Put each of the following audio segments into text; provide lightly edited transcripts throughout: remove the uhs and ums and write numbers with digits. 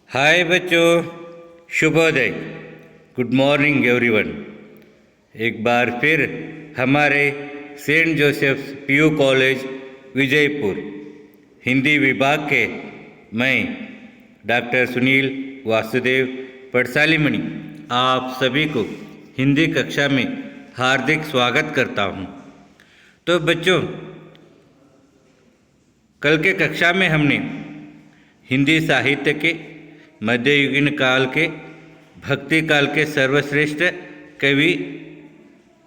हाय बच्चों, शुभोदय। Good morning everyone. एक बार फिर हमारे saint Joseph's PU college Vijayapur Hindi विभाग के मैं डॉक्टर सुनील वासुदेव पटसालीमणि आप सभी को हिंदी कक्षा में हार्दिक स्वागत करता हूँ। तो बच्चों, कल के कक्षा में हमने हिंदी साहित्य के मध्ययुगीन काल के भक्ति काल के सर्वश्रेष्ठ कवि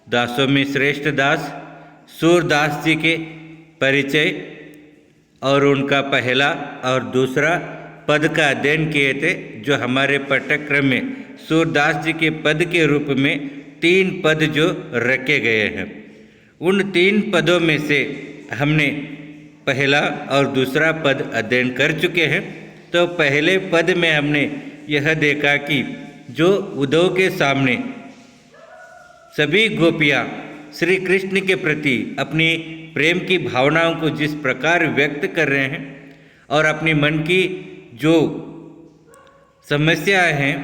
दासों में श्रेष्ठ दास सूरदास जी के परिचय और उनका पहला और दूसरा पद का अध्ययन किए थे, जो हमारे पाठ्यक्रम में सूरदास जी के पद के रूप में 3 पद जो रखे गए हैं। उन 3 पदों में से हमने पहला और दूसरा पद अध्ययन कर चुके हैं। तो पहले पद में हमने यह देखा कि जो उद्धव के सामने सभी गोपियाँ श्री कृष्ण के प्रति अपनी प्रेम की भावनाओं को जिस प्रकार व्यक्त कर रहे हैं और अपनी मन की जो समस्याएं हैं,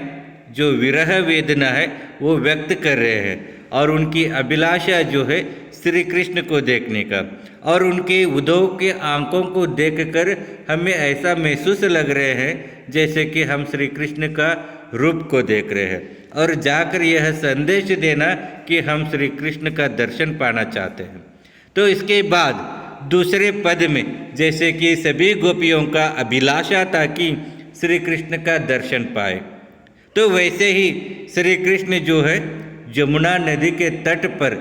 जो विरह वेदना है, वो व्यक्त कर रहे हैं और उनकी अभिलाषा जो है श्री कृष्ण को देखने का, और उनके उद्धव के आंखों को देखकर हमें ऐसा महसूस लग रहे हैं जैसे कि हम श्री कृष्ण का रूप को देख रहे हैं, और जाकर यह संदेश देना कि हम श्री कृष्ण का दर्शन पाना चाहते हैं। तो इसके बाद दूसरे पद में जैसे कि सभी गोपियों का अभिलाषा था कि श्री कृष्ण का दर्शन पाए, तो वैसे ही श्री कृष्ण जो है यमुना नदी के तट पर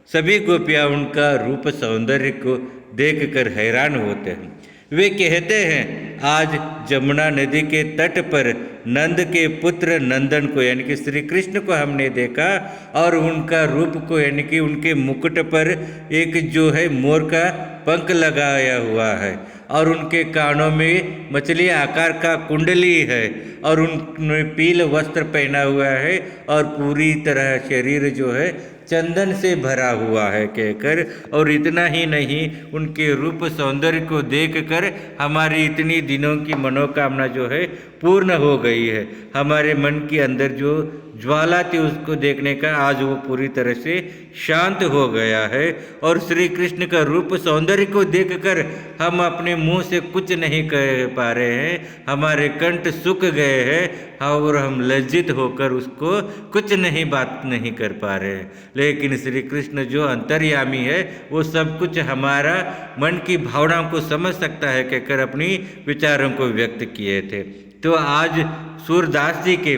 सभी गोपियाँ उनका रूप सौंदर्य को देखकर हैरान होते हैं। वे कहते हैं, आज यमुना नदी के तट पर नंद के पुत्र नंदन को यानी कि श्री कृष्ण को हमने देखा, और उनका रूप को यानी कि उनके मुकुट पर एक जो है मोर का पंख लगाया हुआ है, और उनके कानों में मछली आकार का कुंडली है, और उन्होंने पील वस्त्र पहना हुआ है, और पूरी तरह शरीर जो है चंदन से भरा हुआ है कहकर। और इतना ही नहीं, उनके रूप सौंदर्य को देखकर हमारी इतनी दिनों की मनोकामना जो है पूर्ण हो गई है। हमारे मन के अंदर जो ज्वाला थी उसको देखने का आज वो पूरी तरह से शांत हो गया है, और श्री कृष्ण का रूप सौंदर्य को देखकर हम अपने मुंह से कुछ नहीं कह पा रहे हैं, हमारे कंठ सूख गए हैं और हम लज्जित होकर उसको कुछ नहीं बात नहीं कर पा रहे हैं। लेकिन श्री कृष्ण जो अंतर्यामी है वो सब कुछ हमारा मन की भावनाओं को समझ सकता है कहकर अपनी विचारों को व्यक्त किए थे। तो आज सूरदास जी के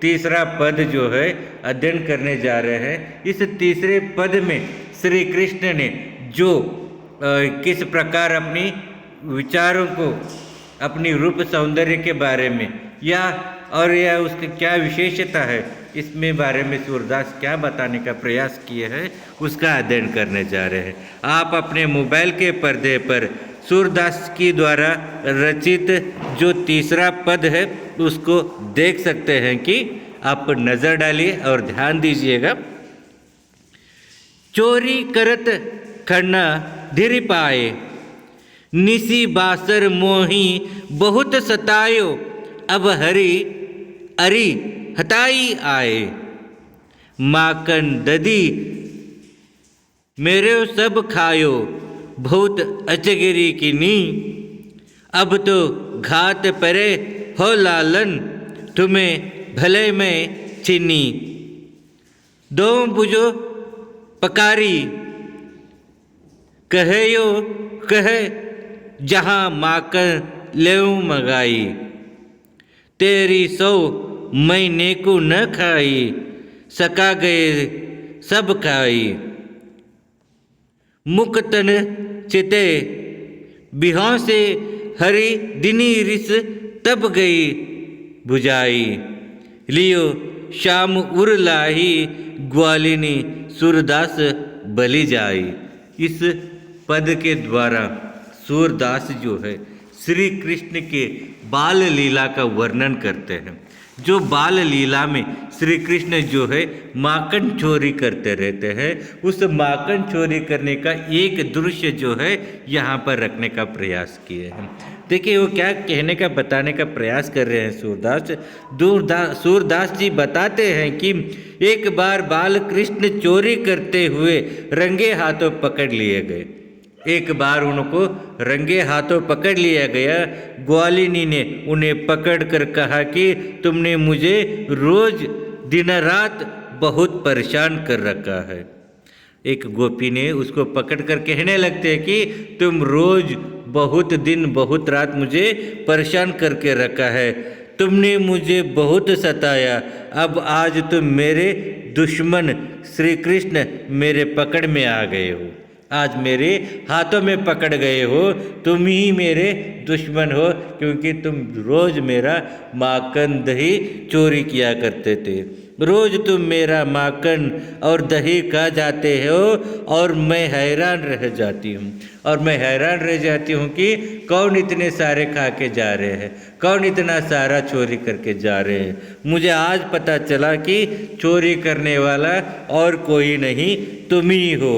तीसरा पद जो है अध्ययन करने जा रहे हैं। इस तीसरे पद में श्री कृष्ण ने जो किस प्रकार अपनी विचारों को अपनी रूप सौंदर्य के बारे में या उसकी क्या विशेषता है, इसमें बारे में सूरदास क्या बताने का प्रयास किए हैं उसका अध्ययन करने जा रहे हैं। आप अपने मोबाइल के पर्दे पर सूरदास की द्वारा रचित जो तीसरा पद है उसको देख सकते हैं कि आप नज़र डालिए और ध्यान दीजिएगा। चोरी करत खन्ना धीर पाए, निसी बासर मोही बहुत सतायो, अब हरी अरी हताई आए, माकन ददी मेरे सब खायो, बहुत अचगिरी की नी, अब तो घात परे हो लालन, तुम्हें भले में चीनी, दो बुझो पकारी, कहे कहे जहाँ माकर लेऊं मगाई, तेरी 100 महीने को न खाई, सका गए सब खाई, मुक्तन चिते बिहां से हरी दिनी रिस तब गई बुझाई, लियो शाम उर लाही, ग्वालिनी सूरदास बलि जाई। इस पद के द्वारा सूरदास जो है श्री कृष्ण के बाल लीला का वर्णन करते हैं। जो बाल लीला में श्री कृष्ण जो है माखन चोरी करते रहते हैं, उस माखन चोरी करने का एक दृश्य जो है यहाँ पर रखने का प्रयास किए हैं। देखिए वो क्या कहने का बताने का प्रयास कर रहे हैं सूरदास जी बताते हैं कि एक बार बाल कृष्ण चोरी करते हुए रंगे हाथों पकड़ लिए गए। एक बार उनको रंगे हाथों पकड़ लिया गया। ग्वालिनी ने उन्हें पकड़कर कहा कि तुमने मुझे रोज दिन रात बहुत परेशान कर रखा है। एक गोपी ने उसको पकड़कर कहने लगते हैं कि तुम रोज बहुत दिन बहुत रात मुझे परेशान करके रखा है, तुमने मुझे बहुत सताया, अब आज तुम मेरे दुश्मन श्री कृष्ण मेरे पकड़ में आ गए हो, आज मेरे हाथों में पकड़ गए हो, तुम ही मेरे दुश्मन हो, क्योंकि तुम रोज़ मेरा माखन दही चोरी किया करते थे। रोज़ तुम मेरा माखन और दही खा जाते हो और मैं हैरान रह जाती हूँ कि कौन इतने सारे खा के जा रहे हैं, कौन इतना सारा चोरी करके जा रहे हैं। मुझे आज पता चला कि चोरी करने वाला और कोई नहीं, तुम ही हो।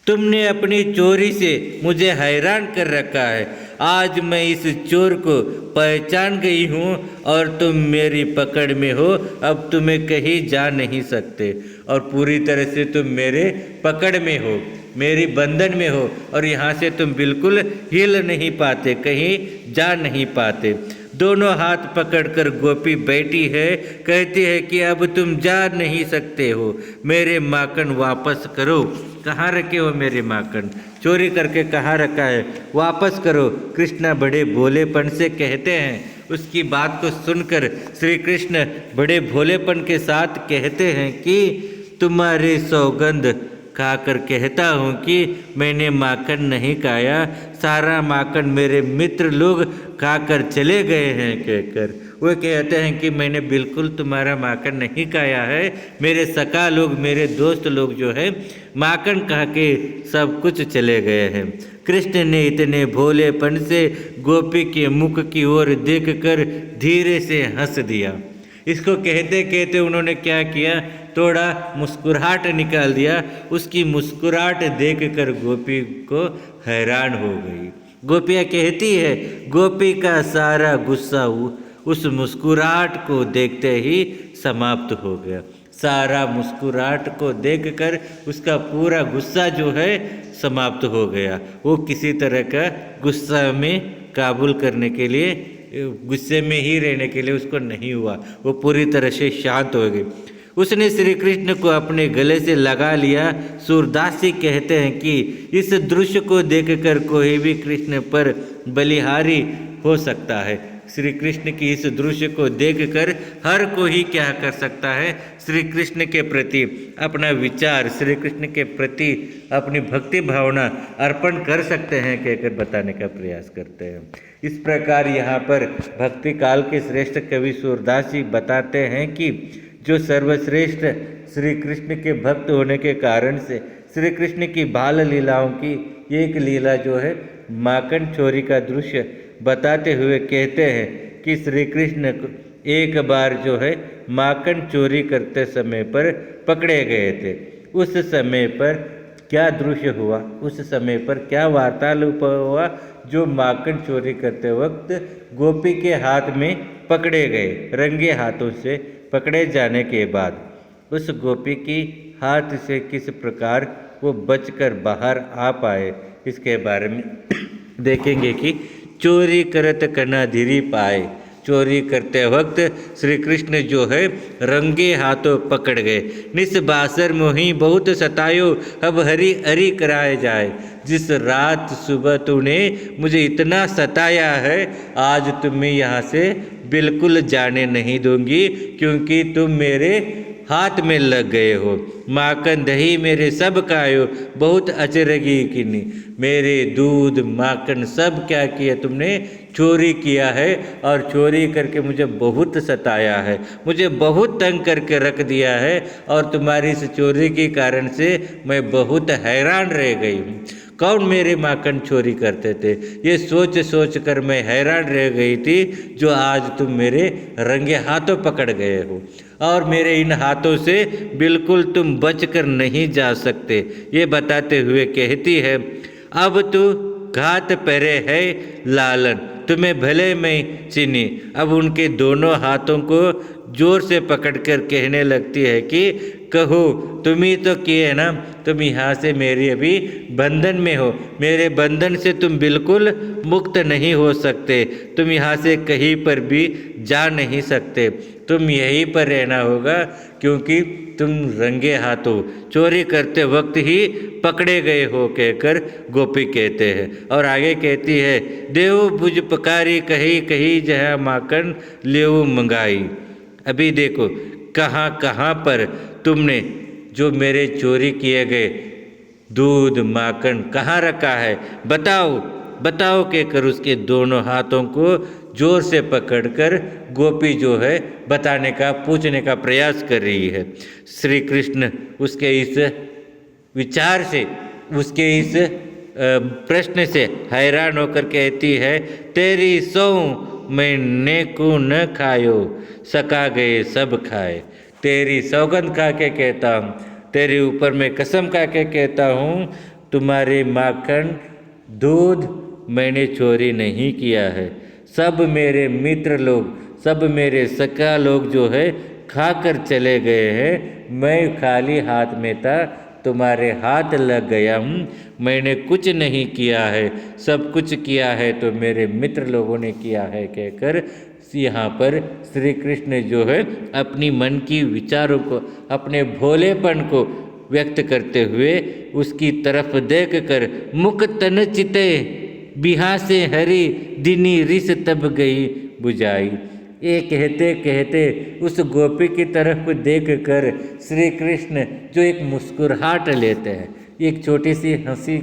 तुमने अपनी चोरी से मुझे हैरान कर रखा है। आज मैं इस चोर को पहचान गई हूँ और तुम मेरी पकड़ में हो, अब तुम्हें कहीं जा नहीं सकते और पूरी तरह से तुम मेरे पकड़ में हो, मेरी बंधन में हो और यहाँ से तुम बिल्कुल हिल नहीं पाते, कहीं जा नहीं पाते। दोनों हाथ पकड़कर गोपी बैठी है, कहती है कि अब तुम जा नहीं सकते हो, मेरे माखन वापस करो। कहाँ रखे हो मेरे माखन? चोरी करके कहाँ रखा है? वापस करो। कृष्णा बड़े भोलेपन से कहते हैं। उसकी बात को सुनकर श्री कृष्ण बड़े भोलेपन के साथ कहते हैं कि तुम्हारी सौगंध खाकर कहता हूँ कि मैंने माखन नहीं खाया, सारा माखन मेरे मित्र लोग खाकर चले गए हैं। कहकर वो कहते हैं कि मैंने बिल्कुल तुम्हारा माखन नहीं खाया है, मेरे सखा लोग, मेरे दोस्त लोग जो है माखन खा के सब कुछ चले गए हैं। कृष्ण ने इतने भोलेपन से गोपी के मुख की ओर देखकर धीरे से हंस दिया। इसको कहते कहते उन्होंने क्या किया, थोड़ा मुस्कुराहट निकाल दिया। उसकी मुस्कुराहट देखकर गोपी को हैरान हो गई। गोपियाँ कहती है गोपी का सारा गुस्सा उस मुस्कुराहट को देखते ही समाप्त हो गया। सारा मुस्कुराहट को देखकर उसका पूरा गुस्सा जो है समाप्त हो गया। वो किसी तरह का गुस्सा में काबूल करने के लिए, गुस्से में ही रहने के लिए उसको नहीं हुआ, वो पूरी तरह से शांत हो गई। उसने श्री कृष्ण को अपने गले से लगा लिया। सूरदास जी कहते हैं कि इस दृश्य को देखकर कोई भी कृष्ण पर बलिहारी हो सकता है। श्री कृष्ण की इस दृश्य को देखकर हर कोई क्या कर सकता है, श्री कृष्ण के प्रति अपना विचार, श्री कृष्ण के प्रति अपनी भक्ति भावना अर्पण कर सकते हैं, कहकर बताने का प्रयास करते हैं। इस प्रकार यहाँ पर भक्ति काल के श्रेष्ठ कवि सूरदास जी बताते हैं कि जो सर्वश्रेष्ठ श्री कृष्ण के भक्त होने के कारण से श्री कृष्ण की बाल लीलाओं की एक लीला जो है माखन चोरी का दृश्य बताते हुए कहते हैं कि श्री कृष्ण एक बार जो है माखन चोरी करते समय पर पकड़े गए थे। उस समय पर क्या दृश्य हुआ, उस समय पर क्या वार्तालाप हुआ, जो माखन चोरी करते वक्त गोपी के हाथ में पकड़े गए, रंगे हाथों से पकड़े जाने के बाद उस गोपी की हाथ से किस प्रकार वो बचकर बाहर आ पाए, इसके बारे में देखेंगे कि चोरी करत कना धीरी पाए। चोरी करते वक्त श्री कृष्ण जो है रंगे हाथों पकड़ गए। निस बासर मोही बहुत सतायो, अब हरी हरी कराए जाए। जिस रात सुबह तूने मुझे इतना सताया है, आज तुम्हें यहाँ से बिल्कुल जाने नहीं दूंगी, क्योंकि तुम मेरे हाथ में लग गए हो। माखन दही मेरे सब खायो, बहुत अचरगी किनी। मेरे दूध माखन सब क्या किया तुमने, चोरी किया है और चोरी करके मुझे बहुत सताया है, मुझे बहुत तंग करके रख दिया है और तुम्हारी इस चोरी के कारण से मैं बहुत हैरान रह गई हूँ। कौन मेरे माखन चोरी करते थे, ये सोच सोच कर मैं हैरान रह गई थी, जो आज तुम मेरे रंगे हाथों पकड़ गए हो और मेरे इन हाथों से बिल्कुल तुम बचकर नहीं जा सकते। ये बताते हुए कहती है अब तू घात परे है लालन, तुम्हें भले मैं चीनी। अब उनके दोनों हाथों को जोर से पकड़कर कहने लगती है कि कहो, तुम ही तो किए ना, तुम यहाँ से मेरी अभी बंधन में हो, मेरे बंधन से तुम बिल्कुल मुक्त नहीं हो सकते, तुम यहाँ से कहीं पर भी जा नहीं सकते, तुम यहीं पर रहना होगा, क्योंकि तुम रंगे हाथों चोरी करते वक्त ही पकड़े गए हो, कहकर गोपी कहते हैं। और आगे कहती है, देव बुझ पकारी कही कही जहाँ माखन लेऊ मंगाई। अभी देखो कहाँ कहाँ पर तुमने जो मेरे चोरी किए गए दूध माखन कहाँ रखा है, बताओ बताओ कहकर उसके दोनों हाथों को जोर से पकड़कर गोपी जो है बताने का, पूछने का प्रयास कर रही है। श्री कृष्ण उसके इस विचार से, उसके इस प्रश्न से हैरान होकर कहती है, तेरी सौ मैंने को न खायो, सका गए सब खाए। तेरी सौगंध खा के कहता हूँ, तेरे ऊपर मैं कसम खा के कहता हूँ, तुम्हारे माखन दूध मैंने चोरी नहीं किया है। सब मेरे मित्र लोग, सब मेरे सखा लोग जो है खाकर चले गए हैं, मैं खाली हाथ में था, तुम्हारे हाथ लग गया हूँ, मैंने कुछ नहीं किया है, सब कुछ किया है तो मेरे मित्र लोगों ने किया है, कहकर यहाँ पर श्री कृष्ण जो है अपनी मन की विचारों को, अपने भोलेपन को व्यक्त करते हुए उसकी तरफ देख कर मुख तन चिते बिहा से हरी दिनी रिस तब गई बुझाई। ये कहते कहते उस गोपी की तरफ देख कर श्री कृष्ण जो एक मुस्कुराहट लेते हैं, एक छोटी सी हंसी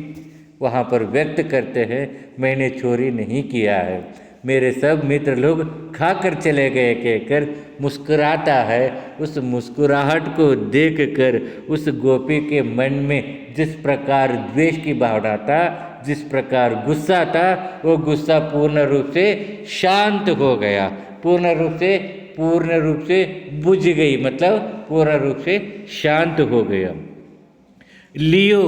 वहाँ पर व्यक्त करते हैं, मैंने चोरी नहीं किया है, मेरे सब मित्र लोग खाकर चले गए, कहकर मुस्कुराता है। उस मुस्कुराहट को देखकर उस गोपी के मन में जिस प्रकार द्वेष की भावना था, जिस प्रकार गुस्सा था, वो गुस्सा पूर्ण रूप से शांत हो गया, पूर्ण रूप से बुझ गई, मतलब पूर्ण रूप से शांत हो गया। लियो,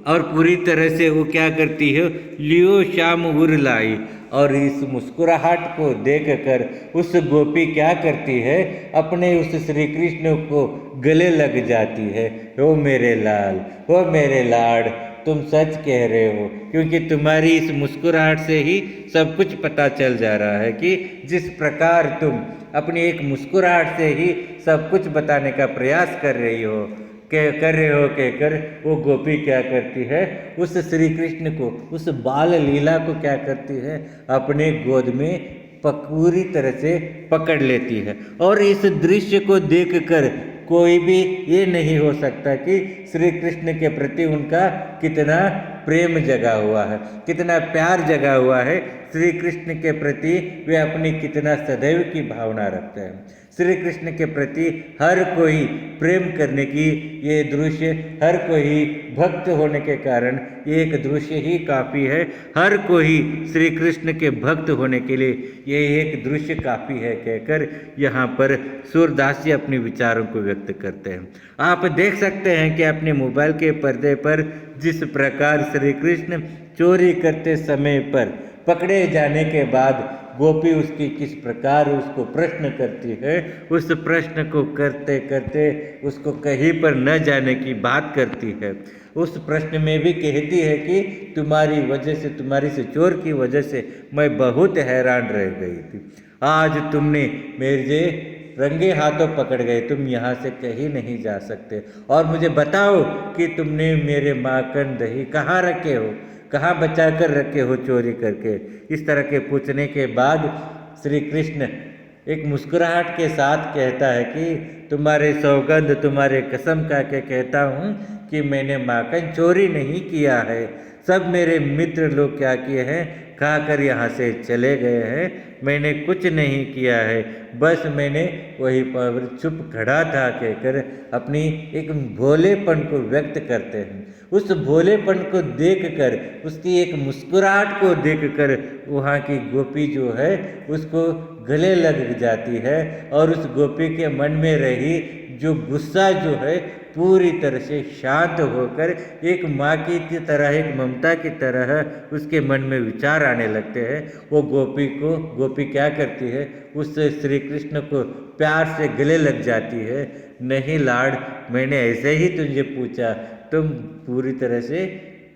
और पूरी तरह से वो क्या करती है, लियो श्याम उर लाई। और इस मुस्कुराहट को देखकर उस गोपी क्या करती है, अपने उस श्री कृष्ण को गले लग जाती है। ओ मेरे लाल, ओ मेरे लाड, तुम सच कह रहे हो, क्योंकि तुम्हारी इस मुस्कुराहट से ही सब कुछ पता चल जा रहा है कि जिस प्रकार तुम अपनी एक मुस्कुराहट से ही सब कुछ बताने का प्रयास कर रहे हो कहकर वो गोपी क्या करती है, उस श्री कृष्ण को, उस बाल लीला को क्या करती है, अपने गोद में पूरी तरह से पकड़ लेती है। और इस दृश्य को देखकर कोई भी ये नहीं हो सकता कि श्री कृष्ण के प्रति उनका कितना प्रेम जगा हुआ है, कितना प्यार जगा हुआ है, श्री कृष्ण के प्रति वे अपनी कितना सदैव की भावना रखते हैं। श्री कृष्ण के प्रति हर कोई प्रेम करने की ये दृश्य, हर कोई भक्त होने के कारण ये एक दृश्य ही काफ़ी है, हर कोई श्री कृष्ण के भक्त होने के लिए ये एक दृश्य काफ़ी है, कहकर यहाँ पर सूरदास जी अपने विचारों को व्यक्त करते हैं। आप देख सकते हैं कि अपने मोबाइल के पर्दे पर जिस प्रकार श्री कृष्ण चोरी करते समय पर पकड़े जाने के बाद गोपी उसकी किस प्रकार उसको प्रश्न करती है, उस प्रश्न को करते करते उसको कहीं पर न जाने की बात करती है। उस प्रश्न में भी कहती है कि तुम्हारी वजह से, तुम्हारी से चोर की वजह से मैं बहुत हैरान रह गई थी, आज तुमने मेरे रंगे हाथों पकड़ गए, तुम यहाँ से कहीं नहीं जा सकते, और मुझे बताओ कि तुमने मेरे माखन दही कहाँ रखे हो, कहाँ बचा कर रखे हो चोरी करके। इस तरह के पूछने के बाद श्री कृष्ण एक मुस्कुराहट के साथ कहता है कि तुम्हारे सौगंध, तुम्हारे कसम खा के कहता हूँ कि मैंने माखन चोरी नहीं किया है, सब मेरे मित्र लोग क्या किए हैं, खाकर यहाँ से चले गए हैं, मैंने कुछ नहीं किया है, बस मैंने वहीं पर चुप खड़ा था, कहकर अपनी एक भोलेपन को व्यक्त करते हैं। उस भोलेपन को देखकर, उसकी एक मुस्कुराहट को देखकर वहाँ की गोपी जो है उसको गले लग जाती है, और उस गोपी के मन में रही जो गुस्सा जो है पूरी तरह से शांत होकर एक माँ की तरह, एक ममता की तरह उसके मन में विचार आने लगते हैं। वो गोपी क्या करती है, उस श्री कृष्ण को प्यार से गले लग जाती है। नहीं लाड, मैंने ऐसे ही तुझे पूछा, तुम पूरी तरह से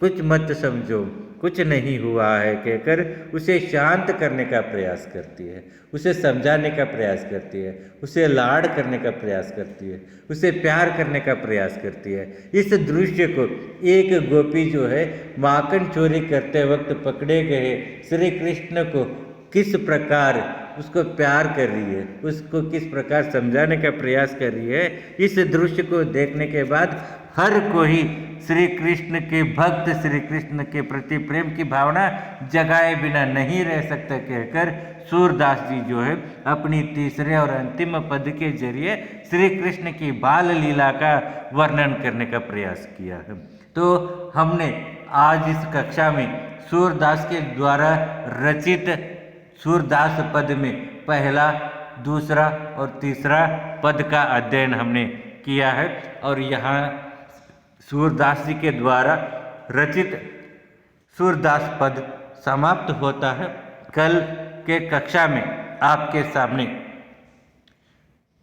कुछ मत समझो, कुछ नहीं हुआ है कहकर उसे शांत करने का प्रयास करती है, उसे समझाने का प्रयास करती है, उसे लाड़ करने का प्रयास करती है, उसे प्यार करने का प्रयास करती है। इस दृश्य को एक गोपी जो है माखन चोरी करते वक्त पकड़े गए श्री कृष्ण को किस प्रकार उसको प्यार कर रही है, उसको किस प्रकार समझाने का प्रयास कर रही है, इस दृश्य को देखने के बाद हर कोई श्री कृष्ण के भक्त, श्री कृष्ण के प्रति प्रेम की भावना जगाए बिना नहीं रह सकता कहकर सूरदास जी जो है अपनी तीसरे और अंतिम पद के जरिए श्री कृष्ण की बाल लीला का वर्णन करने का प्रयास किया है। तो हमने आज इस कक्षा में सूरदास के द्वारा रचित सूरदास पद में पहला, दूसरा और तीसरा पद का अध्ययन हमने किया है और यहाँ सूरदास जी के द्वारा रचित सूरदास पद समाप्त होता है। कल के कक्षा में आपके सामने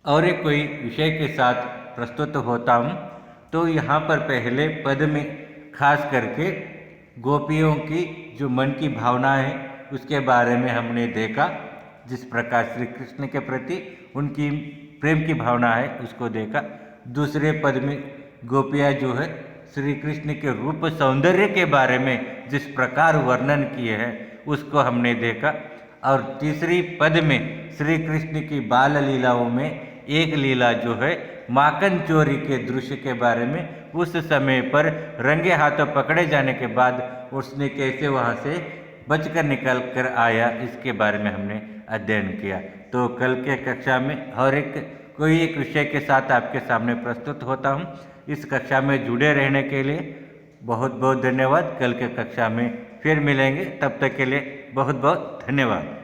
और एक कोई विषय के साथ प्रस्तुत होता हूँ। तो यहाँ पर पहले पद में खास करके गोपियों की जो मन की भावना है उसके बारे में हमने देखा, जिस प्रकार श्री कृष्ण के प्रति उनकी प्रेम की भावना है उसको देखा। दूसरे पद में गोपियाँ जो है श्री कृष्ण के रूप सौंदर्य के बारे में जिस प्रकार वर्णन किए हैं उसको हमने देखा। और तीसरी पद में श्री कृष्ण की बाल लीलाओं में एक लीला जो है माखन चोरी के दृश्य के बारे में, उस समय पर रंगे हाथों पकड़े जाने के बाद उसने कैसे वहाँ से बचकर निकल कर आया, इसके बारे में हमने अध्ययन किया। तो कल के कक्षा में और कोई एक विषय के साथ आपके सामने प्रस्तुत होता हूँ। इस कक्षा में जुड़े रहने के लिए बहुत बहुत धन्यवाद। कल के कक्षा में फिर मिलेंगे, तब तक के लिए बहुत बहुत धन्यवाद।